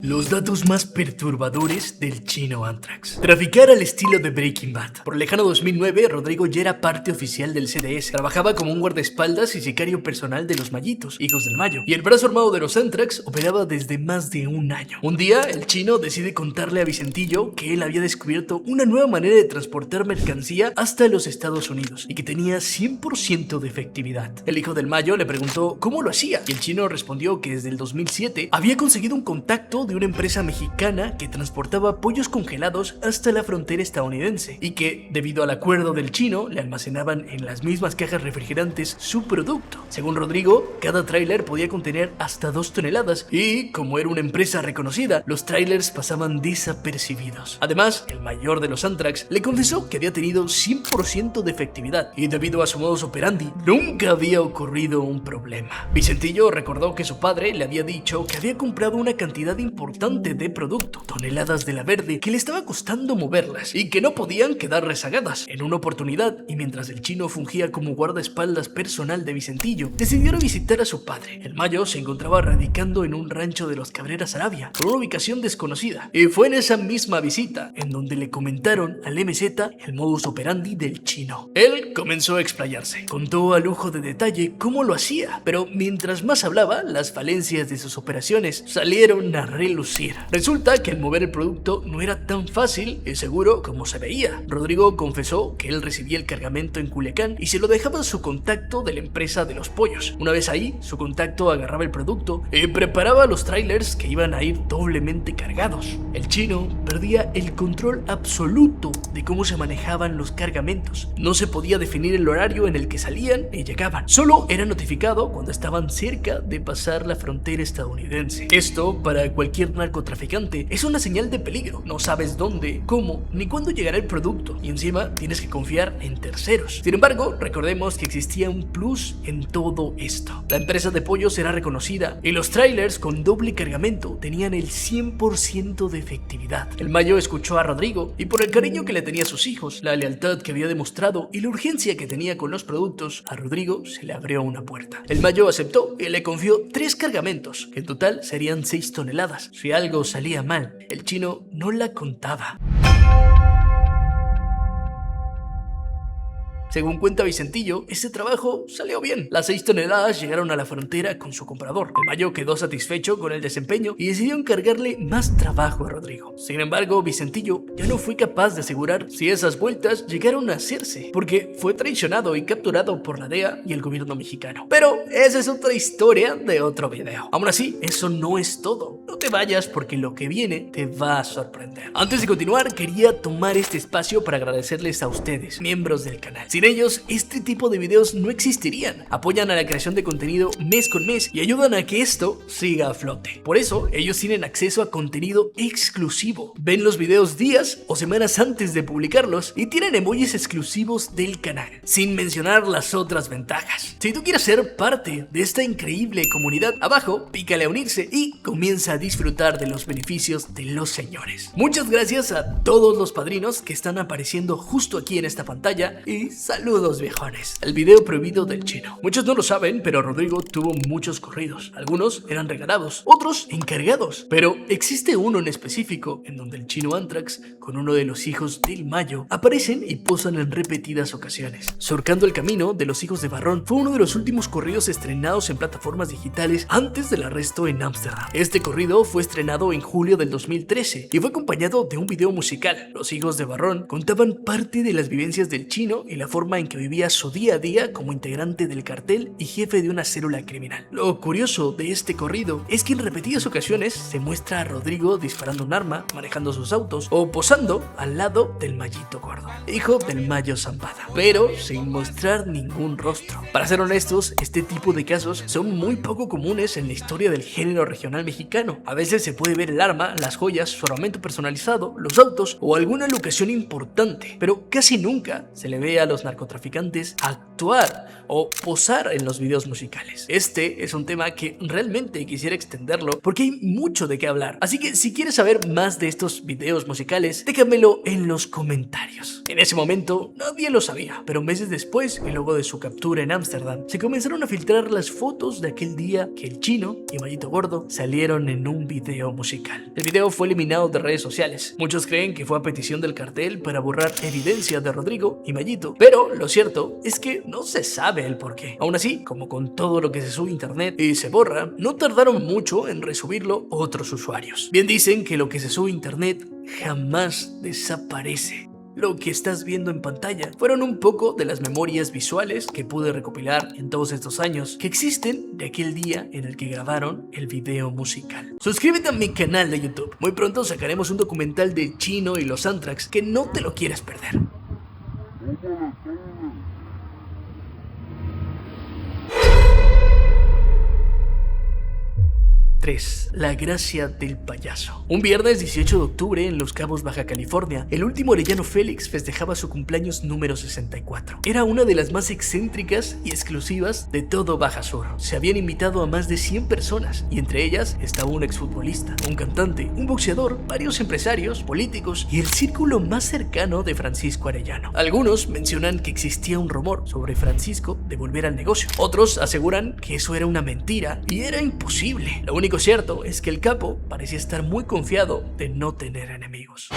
Los datos más perturbadores del chino Anthrax. Traficar al estilo de Breaking Bad. Por el lejano 2009, Rodrigo ya era parte oficial del CDS. Trabajaba como un guardaespaldas y sicario personal de los Mallitos, hijos del Mayo. Y el brazo armado de los Anthrax operaba desde más de un año. Un día, el chino decide contarle a Vicentillo que él había descubierto una nueva manera de transportar mercancía hasta los Estados Unidos y que tenía 100% de efectividad. El hijo del Mayo le preguntó cómo lo hacía y el chino respondió que desde el 2007 había conseguido un contacto de una empresa mexicana que transportaba pollos congelados hasta la frontera estadounidense y que, debido al acuerdo del chino, le almacenaban en las mismas cajas refrigerantes su producto. Según Rodrigo, cada tráiler podía contener hasta 2 toneladas y, como era una empresa reconocida, los tráilers pasaban desapercibidos. Además, el mayor de los Anthrax le confesó que había tenido 100% de efectividad y, debido a su modus operandi, nunca había ocurrido un problema. Vicentillo recordó que su padre le había dicho que había comprado una cantidad importante de producto, toneladas de la verde, que le estaba costando moverlas y que no podían quedar rezagadas. En una oportunidad, y mientras el chino fungía como guardaespaldas personal de Vicentillo, decidieron visitar a su padre. El Mayo se encontraba radicando en un rancho de los Cabreras, Arabia, por una ubicación desconocida, y fue en esa misma visita en donde le comentaron al MZ el modus operandi del chino. Él comenzó a explayarse, contó a lujo de detalle cómo lo hacía, pero mientras más hablaba, las falencias de sus operaciones salieron a relucir. Resulta que al mover el producto no era tan fácil y seguro como se veía. Rodrigo confesó que él recibía el cargamento en Culiacán y se lo dejaba a su contacto de la empresa de los pollos. Una vez ahí, su contacto agarraba el producto y preparaba los trailers que iban a ir doblemente cargados. El chino perdía el control absoluto de cómo se manejaban los cargamentos. No se podía definir el horario en el que salían y llegaban. Solo era notificado cuando estaban cerca de pasar la frontera estadounidense. Esto, para cualquier narcotraficante, es una señal de peligro. No sabes dónde, cómo, ni cuándo llegará el producto y encima tienes que confiar en terceros. Sin embargo, recordemos que existía un plus en todo esto. La empresa de pollos era reconocida y los trailers con doble cargamento tenían el 100% de efectividad. El Mayo escuchó a Rodrigo y por el cariño que le tenía a sus hijos, la lealtad que había demostrado y la urgencia que tenía con los productos, a Rodrigo se le abrió una puerta. El Mayo aceptó y le confió 3 cargamentos, que en total serían 6 toneladas. Si algo salía mal, el chino no la contaba. Según cuenta Vicentillo, este trabajo salió bien. Las 6 toneladas llegaron a la frontera con su comprador. El Mayo quedó satisfecho con el desempeño y decidió encargarle más trabajo a Rodrigo. Sin embargo, Vicentillo ya no fue capaz de asegurar si esas vueltas llegaron a hacerse, porque fue traicionado y capturado por la DEA y el gobierno mexicano. Pero esa es otra historia de otro video. Aún así, eso no es todo. No te vayas porque lo que viene te va a sorprender. Antes de continuar, quería tomar este espacio para agradecerles a ustedes, miembros del canal. Sin ellos, este tipo de videos no existirían. Apoyan a la creación de contenido mes con mes y ayudan a que esto siga a flote. Por eso, ellos tienen acceso a contenido exclusivo. Ven los videos días o semanas antes de publicarlos y tienen emojis exclusivos del canal, sin mencionar las otras ventajas. Si tú quieres ser parte de esta increíble comunidad, abajo pícale a unirse y comienza a disfrutar de los beneficios de los señores. Muchas gracias a todos los padrinos que están apareciendo justo aquí en esta pantalla y saludos viejones. El video prohibido del chino. Muchos no lo saben, pero Rodrigo tuvo muchos corridos. Algunos eran regalados, otros encargados. Pero existe uno en específico en donde el chino Anthrax, con uno de los hijos del Mayo, aparecen y posan en repetidas ocasiones. Surcando el camino de los hijos de Barrón fue uno de los últimos corridos estrenados en plataformas digitales antes del arresto en Ámsterdam. Este corrido fue estrenado en julio del 2013 y fue acompañado de un video musical. Los hijos de Barrón contaban parte de las vivencias del chino y la forma en que vivía su día a día como integrante del cartel y jefe de una célula criminal. Lo curioso de este corrido es que en repetidas ocasiones se muestra a Rodrigo disparando un arma, manejando sus autos o posando al lado del Mayito Gordo, hijo del Mayo Zambada, pero sin mostrar ningún rostro. Para ser honestos, este tipo de casos son muy poco comunes en la historia del género regional mexicano. A veces se puede ver el arma, las joyas, su armamento personalizado, los autos o alguna locación importante, pero casi nunca se le ve a los narcotraficantes a actuar o posar en los videos musicales. Este es un tema que realmente quisiera extenderlo porque hay mucho de qué hablar. Así que si quieres saber más de estos videos musicales, déjamelo en los comentarios. En ese momento nadie lo sabía, pero meses después, y luego de su captura en Ámsterdam, se comenzaron a filtrar las fotos de aquel día que el Chino y Mayito Gordo salieron en un video musical. El video fue eliminado de redes sociales. Muchos creen que fue a petición del cartel para borrar evidencia de Rodrigo y Mayito, pero lo cierto es que no se sabe el porqué. Aún así, como con todo lo que se sube a internet y se borra, no tardaron mucho en resubirlo otros usuarios. Bien dicen que lo que se sube a internet jamás desaparece. Lo que estás viendo en pantalla fueron un poco de las memorias visuales que pude recopilar en todos estos años que existen de aquel día en el que grabaron el video musical. Suscríbete a mi canal de YouTube. Muy pronto sacaremos un documental de Chino y los Anthrax que no te lo quieres perder. 3. La gracia del payaso. Un viernes 18 de octubre en Los Cabos, Baja California, el último Arellano Félix festejaba su cumpleaños número 64. Era una de las más excéntricas y exclusivas de todo Baja Sur. Se habían invitado a más de 100 personas y entre ellas estaba un exfutbolista, un cantante, un boxeador, varios empresarios, políticos y el círculo más cercano de Francisco Arellano. Algunos mencionan que existía un rumor sobre Francisco de volver al negocio. Otros aseguran que eso era una mentira y era imposible. Lo único cierto es que el capo parecía estar muy confiado de no tener enemigos.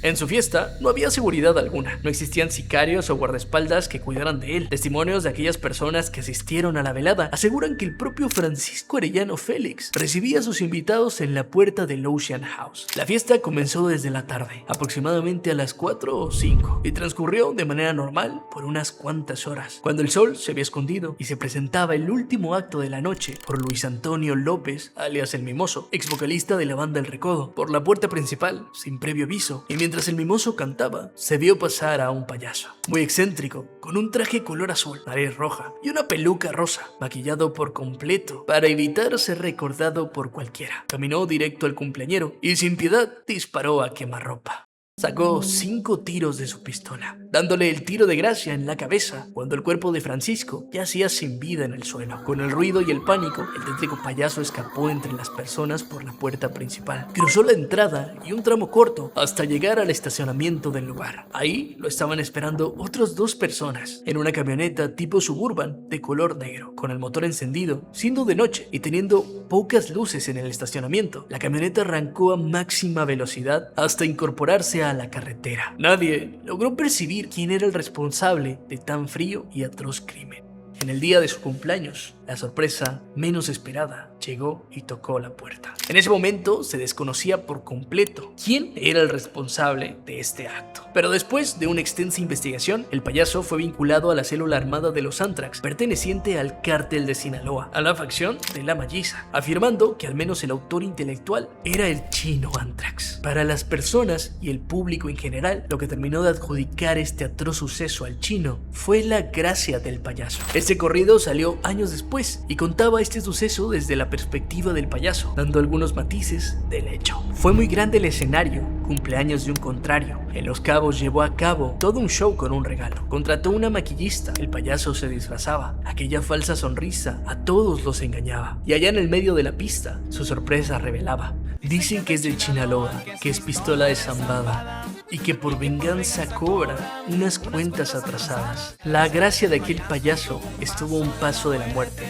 En su fiesta no había seguridad alguna, no existían sicarios o guardaespaldas que cuidaran de él. Testimonios de aquellas personas que asistieron a la velada aseguran que el propio Francisco Arellano Félix recibía a sus invitados en la puerta del Ocean House. La fiesta comenzó desde la tarde, aproximadamente a las 4 o 5, y transcurrió de manera normal por unas cuantas horas, cuando el sol se había escondido y se presentaba el último acto de la noche por Luis Antonio López, alias El Mimoso, ex vocalista de la banda El Recodo, por la puerta principal, sin previo aviso, y mientras el Mimoso cantaba, se vio pasar a un payaso, muy excéntrico, con un traje color azul, nariz roja y una peluca rosa, maquillado por completo para evitar ser recordado por cualquiera. Caminó directo al cumpleañero y sin piedad disparó a quemarropa. Sacó 5 tiros de su pistola, dándole el tiro de gracia en la cabeza cuando el cuerpo de Francisco yacía sin vida en el suelo. Con el ruido y el pánico, el tétrico payaso escapó entre las personas por la puerta principal. Cruzó la entrada y un tramo corto hasta llegar al estacionamiento del lugar. Ahí lo estaban esperando otros 2 personas en una camioneta tipo Suburban de color negro, con el motor encendido, siendo de noche y teniendo pocas luces en el estacionamiento. La camioneta arrancó a máxima velocidad hasta incorporarse a la carretera. Nadie logró percibir quién era el responsable de tan frío y atroz crimen. En el día de su cumpleaños, la sorpresa menos esperada llegó y tocó la puerta. En ese momento se desconocía por completo quién era el responsable de este acto. Pero después de una extensa investigación, el payaso fue vinculado a la célula armada de los Anthrax, perteneciente al cártel de Sinaloa, a la facción de La Malliza, afirmando que al menos el autor intelectual era el Chino Anthrax. Para las personas y el público en general, lo que terminó de adjudicar este atroz suceso al Chino fue la gracia del payaso. Este corrido salió años después y contaba este suceso desde la perspectiva del payaso, dando algunos matices del hecho. Fue muy grande el escenario, cumpleaños de un contrario. En Los Cabos llevó a cabo todo un show con un regalo. Contrató una maquillista, el payaso se disfrazaba. Aquella falsa sonrisa a todos los engañaba. Y allá en el medio de la pista, su sorpresa revelaba. Dicen que es del Chinaloa, que es pistola de zambada y que por venganza cobra unas cuentas atrasadas. La gracia de aquel payaso estuvo a un paso de la muerte.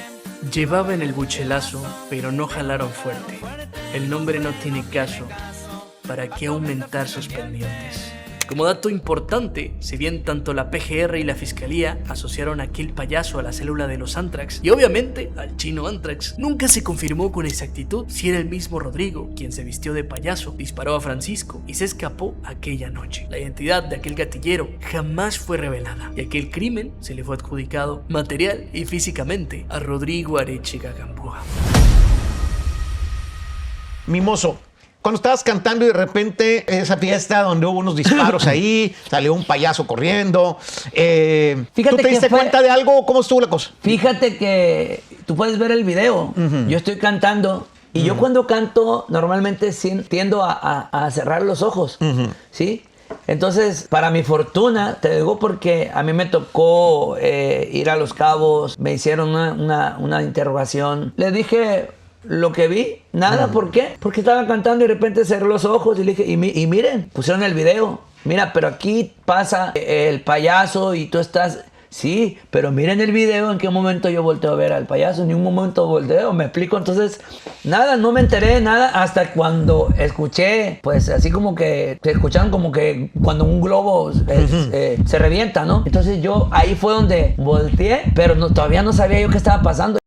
Llevaba en el buchelazo, pero no jalaron fuerte. El nombre no tiene caso, ¿para qué aumentar sus pendientes? Como dato importante, si bien tanto la PGR y la Fiscalía asociaron a aquel payaso a la célula de los Anthrax y obviamente al Chino Anthrax, nunca se confirmó con exactitud si era el mismo Rodrigo quien se vistió de payaso, disparó a Francisco y se escapó aquella noche. La identidad de aquel gatillero jamás fue revelada y aquel crimen se le fue adjudicado material y físicamente a Rodrigo Arechiga Gamboa. Mimoso, cuando estabas cantando y de repente esa fiesta donde hubo unos disparos ahí, salió un payaso corriendo, ¿tú te diste cuenta de algo? ¿Cómo estuvo la cosa? Fíjate que tú puedes ver el video. Yo estoy cantando Y yo cuando canto, normalmente tiendo a cerrar los ojos, ¿sí? Entonces, para mi fortuna, te digo porque a mí me tocó ir a Los Cabos, me hicieron una interrogación. Le dije lo que vi, nada, ¿por qué? Porque estaba cantando y de repente cerré los ojos y le dije, y miren, pusieron el video. Mira, pero aquí pasa el payaso y tú estás... Sí, pero miren el video en qué momento yo volteo a ver al payaso, en un momento volteo, me explico. Entonces, nada, no me enteré de nada hasta cuando escuché, pues así como que se escucharon como que cuando un globo se revienta, ¿no? Entonces yo ahí fue donde volteé, pero todavía no sabía yo qué estaba pasando.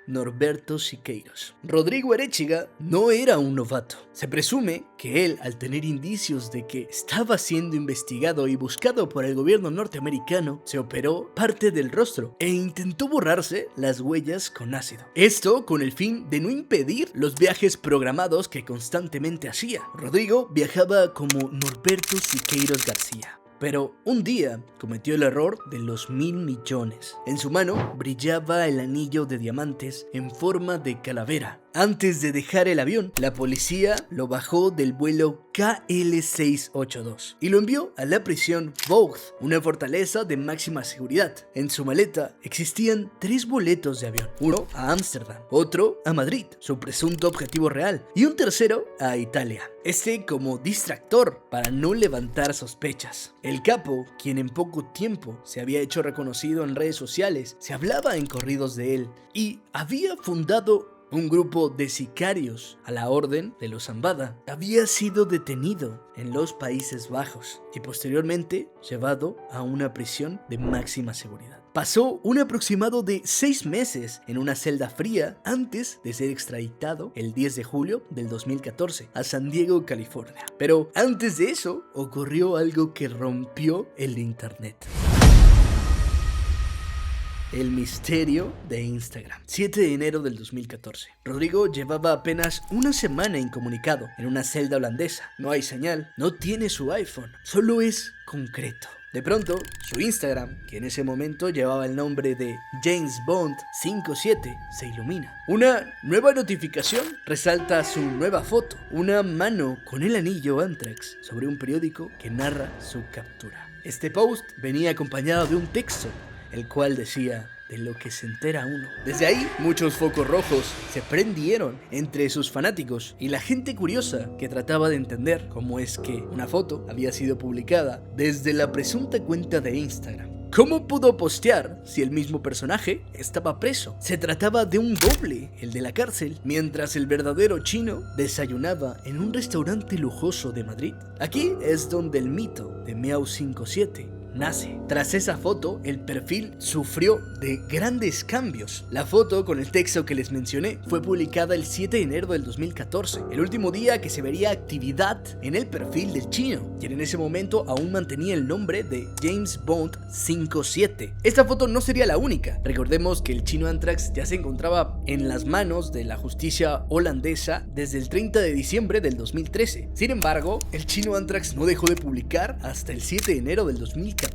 Norberto Siqueiros. Rodrigo Arechiga no era un novato. Se presume que él, al tener indicios de que estaba siendo investigado y buscado por el gobierno norteamericano, se operó parte del rostro e intentó borrarse las huellas con ácido. Esto con el fin de no impedir los viajes programados que constantemente hacía. Rodrigo viajaba como Norberto Siqueiros García. Pero un día cometió el error de los 1.000 millones. En su mano brillaba el anillo de diamantes en forma de calavera. Antes de dejar el avión, la policía lo bajó del vuelo KL682 y lo envió a la prisión Vogt, una fortaleza de máxima seguridad. En su maleta existían 3 boletos de avión, uno a Ámsterdam, otro a Madrid, su presunto objetivo real, y un tercero a Italia, este como distractor para no levantar sospechas. El capo, quien en poco tiempo se había hecho reconocido en redes sociales, se hablaba en corridos de él y había fundado un grupo de sicarios a la orden de los Zambada. Había sido detenido en los Países Bajos y posteriormente llevado a una prisión de máxima seguridad. Pasó un aproximado de 6 meses en una celda fría antes de ser extraditado el 10 de julio del 2014 a San Diego, California. Pero antes de eso ocurrió algo que rompió el internet. El misterio de Instagram. 7 de enero del 2014. Rodrigo llevaba apenas una semana incomunicado en una celda holandesa. No hay señal, no tiene su iPhone, solo es concreto. De pronto, su Instagram, que en ese momento llevaba el nombre de James Bond 57, se ilumina. Una nueva notificación resalta su nueva foto, una mano con el anillo Anthrax sobre un periódico que narra su captura. Este post venía acompañado de un texto, el cual decía: de lo que se entera uno. Desde ahí, muchos focos rojos se prendieron entre sus fanáticos y la gente curiosa que trataba de entender cómo es que una foto había sido publicada desde la presunta cuenta de Instagram. ¿Cómo pudo postear si el mismo personaje estaba preso? Se trataba de un doble, el de la cárcel, mientras el verdadero chino desayunaba en un restaurante lujoso de Madrid. Aquí es donde el mito de Miau 57 nace. Tras esa foto, el perfil sufrió de grandes cambios. La foto con el texto que les mencioné fue publicada el 7 de enero del 2014, el último día que se vería actividad en el perfil del chino, quien en ese momento aún mantenía el nombre de James Bond 57. Esta foto no sería la única. Recordemos que el chino Anthrax ya se encontraba en las manos de la justicia holandesa desde el 30 de diciembre del 2013. Sin embargo, el chino Anthrax no dejó de publicar hasta el 7 de enero del 2014.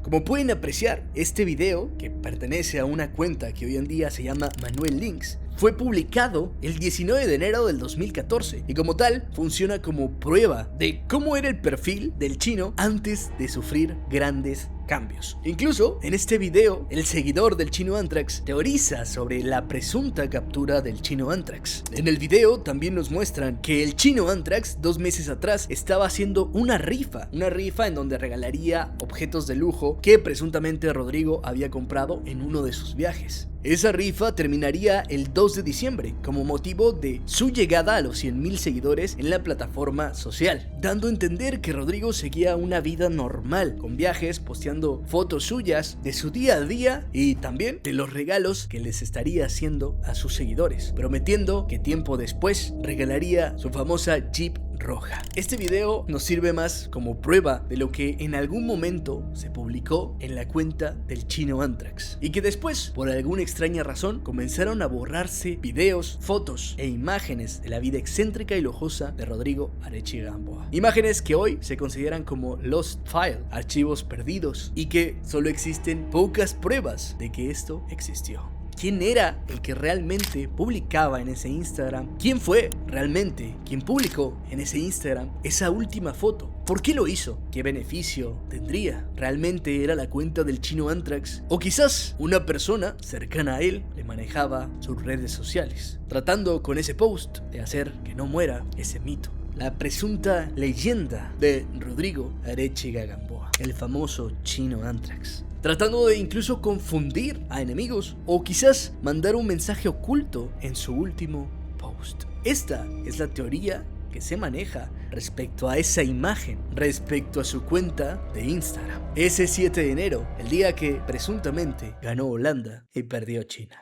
Como pueden apreciar, este video, que pertenece a una cuenta que hoy en día se llama Manuel Links, fue publicado el 19 de enero del 2014 y como tal funciona como prueba de cómo era el perfil del chino antes de sufrir grandes cambios. Incluso en este video, el seguidor del chino Anthrax teoriza sobre la presunta captura del chino Anthrax. En el video también nos muestran que el chino Anthrax 2 meses atrás estaba haciendo una rifa en donde regalaría objetos de lujo que presuntamente Rodrigo había comprado en uno de sus viajes. Esa rifa terminaría el 2 de diciembre como motivo de su llegada a los 100.000 seguidores en la plataforma social, dando a entender que Rodrigo seguía una vida normal, con viajes, posteando fotos suyas de su día a día y también de los regalos que les estaría haciendo a sus seguidores, prometiendo que tiempo después regalaría su famosa Jeep roja. Este video nos sirve más como prueba de lo que en algún momento se publicó en la cuenta del chino Anthrax y que después, por alguna extraña razón, comenzaron a borrarse videos, fotos e imágenes de la vida excéntrica y lujosa de Rodrigo Arechiga Gamboa. Imágenes que hoy se consideran como lost file, archivos perdidos, y que solo existen pocas pruebas de que esto existió. quién era el que realmente publicaba en ese Instagram, quién fue realmente quien publicó en ese Instagram esa última foto. ¿Por qué lo hizo? ¿Qué beneficio tendría? ¿Realmente era la cuenta del Chino Anthrax? ¿O quizás una persona cercana a él le manejaba sus redes sociales, tratando con ese post de hacer que no muera ese mito? La presunta leyenda de Rodrigo Arechiga Gamboa, el famoso Chino Anthrax, tratando de incluso confundir a enemigos o quizás mandar un mensaje oculto en su último post. Esta es la teoría que se maneja respecto a esa imagen, respecto a su cuenta de Instagram. Ese 7 de enero, el día que presuntamente ganó Holanda y perdió China.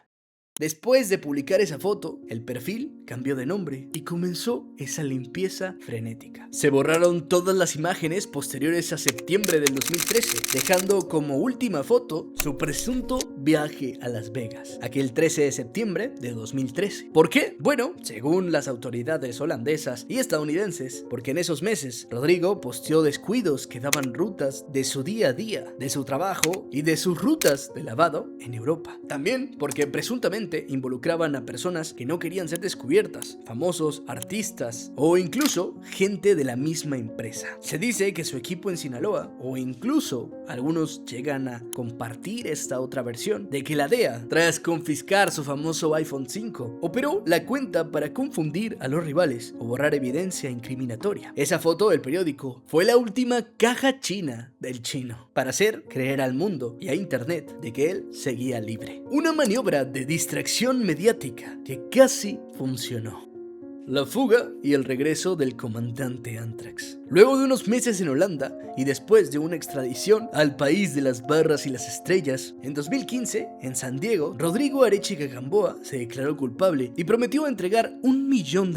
Después de publicar esa foto, el perfil cambió de nombre y comenzó esa limpieza frenética. Se borraron todas las imágenes posteriores a septiembre del 2013, dejando como última foto su presunto viaje a Las Vegas, aquel 13 de septiembre de 2013. ¿Por qué? Bueno, según las autoridades holandesas y estadounidenses, porque en esos meses Rodrigo posteó descuidos que daban rutas de su día a día, de su trabajo y de sus rutas de lavado en Europa. También porque presuntamente involucraban a personas que no querían ser descubiertas, famosos, artistas o incluso gente de la misma empresa. Se dice que su equipo en Sinaloa, o incluso algunos llegan a compartir esta otra versión, de que la DEA, tras confiscar su famoso iPhone 5, operó la cuenta para confundir a los rivales o borrar evidencia incriminatoria. Esa foto del periódico fue la última caja china del Chino, para hacer creer al mundo y a internet de que él seguía libre. Una maniobra de distracción mediática que casi funcionó. La fuga y el regreso del comandante Anthrax. Luego de unos meses en Holanda y después de una extradición al país de las barras y las estrellas, en 2015, en San Diego, Rodrigo Arechiga Gamboa se declaró culpable y prometió entregar $1 millón.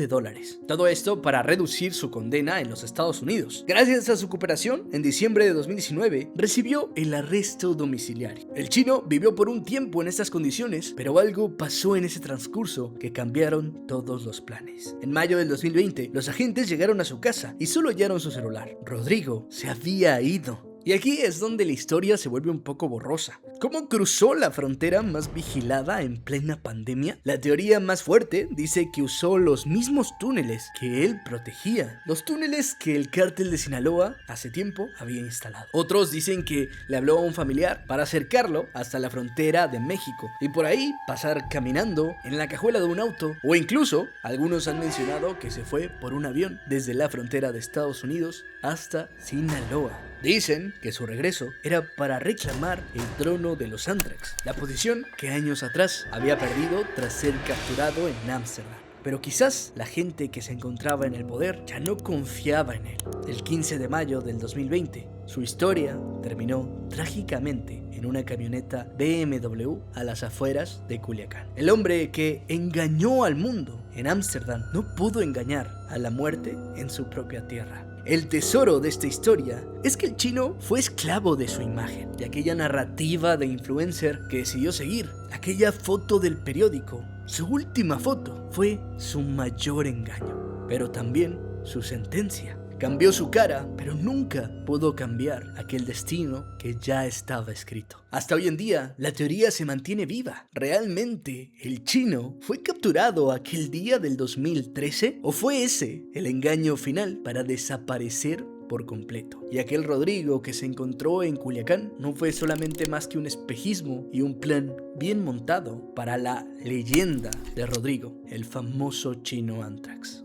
Todo esto para reducir su condena en los Estados Unidos. Gracias a su cooperación, en diciembre de 2019, recibió el arresto domiciliario. El chino vivió por un tiempo en estas condiciones, pero algo pasó en ese transcurso que cambiaron todos los planes. En mayo del 2020, los agentes llegaron a su casa y solo hallaron su celular. Rodrigo se había ido. Y aquí es donde la historia se vuelve un poco borrosa. ¿Cómo cruzó la frontera más vigilada en plena pandemia? La teoría más fuerte dice que usó los mismos túneles que él protegía, los túneles que el cártel de Sinaloa hace tiempo había instalado. Otros dicen que le habló a un familiar para acercarlo hasta la frontera de México y por ahí pasar caminando en la cajuela de un auto, o incluso algunos han mencionado que se fue por un avión desde la frontera de Estados Unidos hasta Sinaloa. Dicen que su regreso era para reclamar el trono de los Anthrax, la posición que años atrás había perdido tras ser capturado en Ámsterdam. Pero quizás la gente que se encontraba en el poder ya no confiaba en él. El 15 de mayo del 2020, su historia terminó trágicamente en una camioneta BMW a las afueras de Culiacán. El hombre que engañó al mundo en Ámsterdam no pudo engañar a la muerte en su propia tierra. El tesoro de esta historia es que el chino fue esclavo de su imagen, de aquella narrativa de influencer que decidió seguir. Aquella foto del periódico, su última foto, fue su mayor engaño, pero también su sentencia. Cambió su cara, pero nunca pudo cambiar aquel destino que ya estaba escrito. Hasta hoy en día, la teoría se mantiene viva. ¿Realmente el chino fue capturado aquel día del 2013? ¿O fue ese el engaño final para desaparecer por completo? Y aquel Rodrigo que se encontró en Culiacán no fue solamente más que un espejismo y un plan bien montado para la leyenda de Rodrigo, el famoso Chino Anthrax.